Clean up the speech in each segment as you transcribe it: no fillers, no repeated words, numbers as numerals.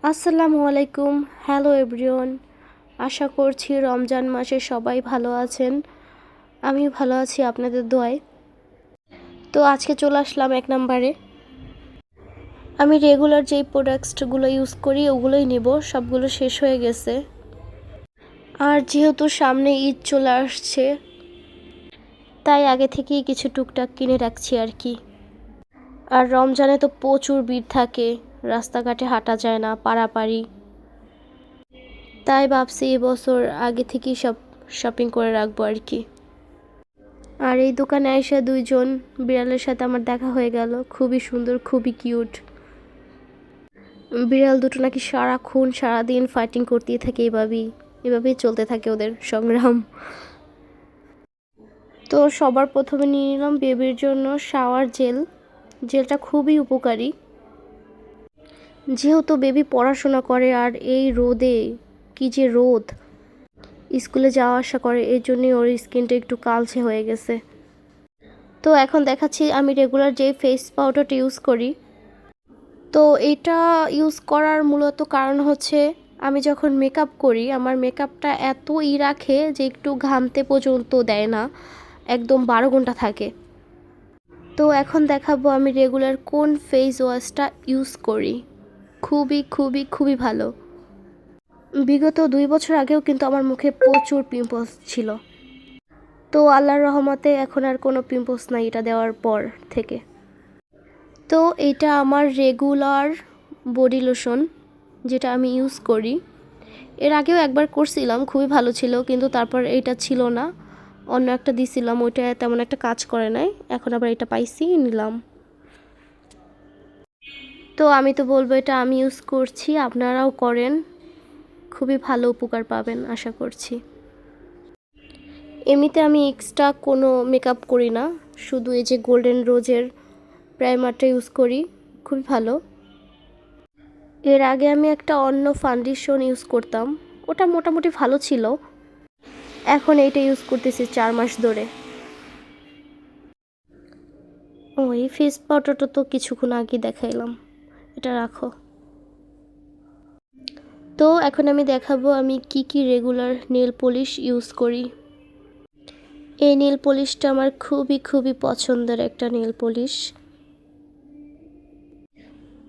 আসসালামু আলাইকুম। Hello everyone. আশা করছি রমজান মাসে সবাই ভালো আছেন। আমিও ভালো আছি আপনাদের দোয়ায়। তো আজকে চলে আসলাম 1 নম্বরে। আমি রেগুলার যেই প্রোডাক্টসগুলো ইউজ করি ওগুলোই নেব, সবগুলো শেষ হয়ে গেছে। আর যেহেতু সামনে ঈদ চলে আসছে, তাই আগে থেকেই কিছু টুকটাক কিনে রাখছি আর কি। আর রমজানে তো প্রচুর ভিড় থাকে, রাস্তাঘাটে হাঁটা যায় না, পারাপারি। তাই ভাবছি এবছর আগে থেকেই সব শপিং করে রাখবো আর কি। আর এই দোকানে এসে দুইজন বিড়ালের সাথে আমার দেখা হয়ে গেল, খুবই সুন্দর, খুবই কিউট। বিড়াল দুটো নাকি সারাদিন ফাইটিং করতেই থাকে, এভাবেই চলতে থাকে ওদের সংগ্রাম। তো সবার প্রথমে নিয়ে নিলাম বেবির জন্য শাওয়ার জেলটা খুবই উপকারী। যেহেতু বেবি পড়াশোনা করে আর এই রোদে, কি যে রোদ, স্কুলে যাওয়া আসা করে, এই জন্যই ওর স্কিনটা একটু কালচে হয়ে গেছে। তো এখন দেখাচ্ছি আমি রেগুলার যে ফেস পাউডারটা ইউজ করি। তো এটা ইউজ করার মূলত কারণ হচ্ছে, আমি যখন মেকআপ করি আমার মেকআপটা এত রাখে যে একটু ঘামতে পর্যন্ত দেয় না, একদম 12 ঘন্টা থাকে। তো এখন দেখাবো আমি রেগুলার কোন ফেস ওয়াশটা ইউজ করি। খুবই খুবই খুবই ভালো। বিগত 2 বছর আগেও কিন্তু আমার মুখে প্রচুর পিম্পলস ছিল। তো আল্লাহর রহমতে এখন আর কোনো পিম্পলস নাই এটা দেওয়ার পর থেকে। তো এটা আমার রেগুলার বডি লোশন, যেটা আমি ইউজ করি। এর আগেও একবার করছিলাম, খুবই ভালো ছিল, কিন্তু তারপর এইটা ছিল না, অন্য একটা দিছিলাম, ওইটা তেমন একটা কাজ করে নাই। এখন আবার এটা পাইছি, নিলাম। তো আমি তো বলবো এটা আমি ইউজ করছি, আপনারাও করেন, খুবই ভালো উপকার পাবেন আশা করছি। এমনিতে আমি এক্সট্রা কোনো মেকআপ করি না, শুধু এই যে গোল্ডেন রোজের প্রাইমারটা ইউজ করি, খুবই ভালো। এর আগে আমি একটা অন্য ফাউন্ডেশন ইউজ করতাম, ওটা মোটামুটি ভালো ছিল। এখন এইটা ইউজ করতেছি 4 মাস ধরে। এই ফেস পাউডারটা তো কিছুক্ষণ আগে দেখাইলাম, এটা রাখো। তো এখন আমি দেখাবো আমি কি রেগুলার নেল পলিশ ইউজ করি। এই নেল পলিশটা আমার খুবই খুবই পছন্দের একটা নেল পলিশ।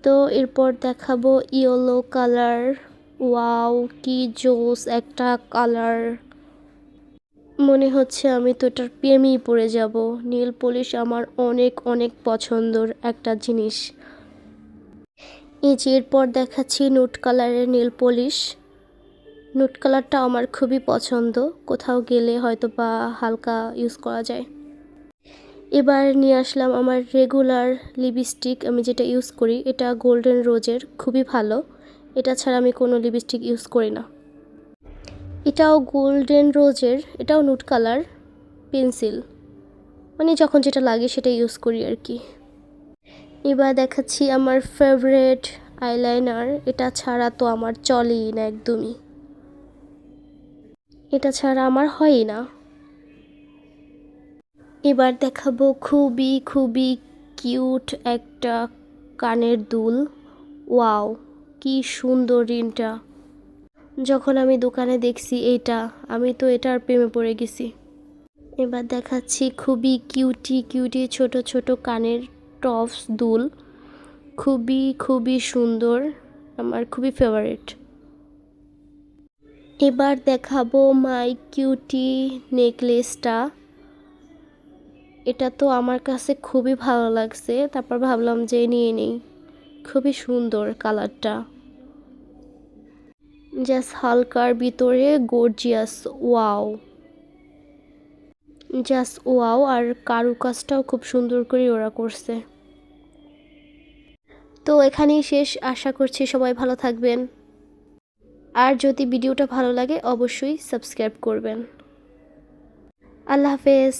তো এরপর দেখাবো ইয়েলো কালার। ওয়াও, কি জোস একটা কালার, মনে হচ্ছে আমি তো এটার প্রেমেই পড়ে যাব। নেল পলিশ আমার অনেক অনেক পছন্দের একটা জিনিস। এই যে এরপর দেখাচ্ছি নুট কালারের নেল পলিশ। নুট কালারটা আমার খুবই পছন্দ, কোথাও গেলে হয়তো বা হালকা ইউজ করা যায়। এবার নিয়ে আসলাম আমার রেগুলার লিপস্টিক, আমি যেটা ইউজ করি এটা গোল্ডেন রোজের, খুবই ভালো। এটা ছাড়া আমি কোনো লিপস্টিক ইউজ করি না। এটাও গোল্ডেন রোজের, এটাও নুট কালার পেন্সিল, মানে যখন যেটা লাগে সেটা ইউজ করি আর কি। এবার দেখাচ্ছি আমার ফেভারিট আইলাইনার, এটা ছাড়া তো আমার চলেই না একদমই, এটা ছাড়া আমার হয়ই না। এবার দেখাবো খুবই খুবই কিউট একটা কানের দুল। ওয়াও, কি সুন্দর রিংটা। যখন আমি দোকানে দেখছি এইটা, আমি তো এটার প্রেমে পড়ে গেছি। এবার দেখাচ্ছি খুবই কিউটি ছোট ছোট কানের টপস দুল, খুবই খুবই সুন্দর, আমার খুবই ফেভারিট। এবার দেখাবো মাই কিউটি নেকলেসটা। এটা তো আমার কাছে খুবই ভালো লাগছে, তারপর ভাবলাম যে নিয়ে নেই, খুবই সুন্দর কালারটা, জাস্ট হালকার ভিতরে গর্জিয়াস। ওয়াও, জাস্ট ওয়াও, আর কারুকাজটাও খুব সুন্দর করে ওরা করছে। তো এখানেই শেষ, আশা করছি সবাই ভালো থাকবেন। আর যদি ভিডিওটা ভালো লাগে অবশ্যই সাবস্ক্রাইব করবেন। আল্লাহ হাফেজ।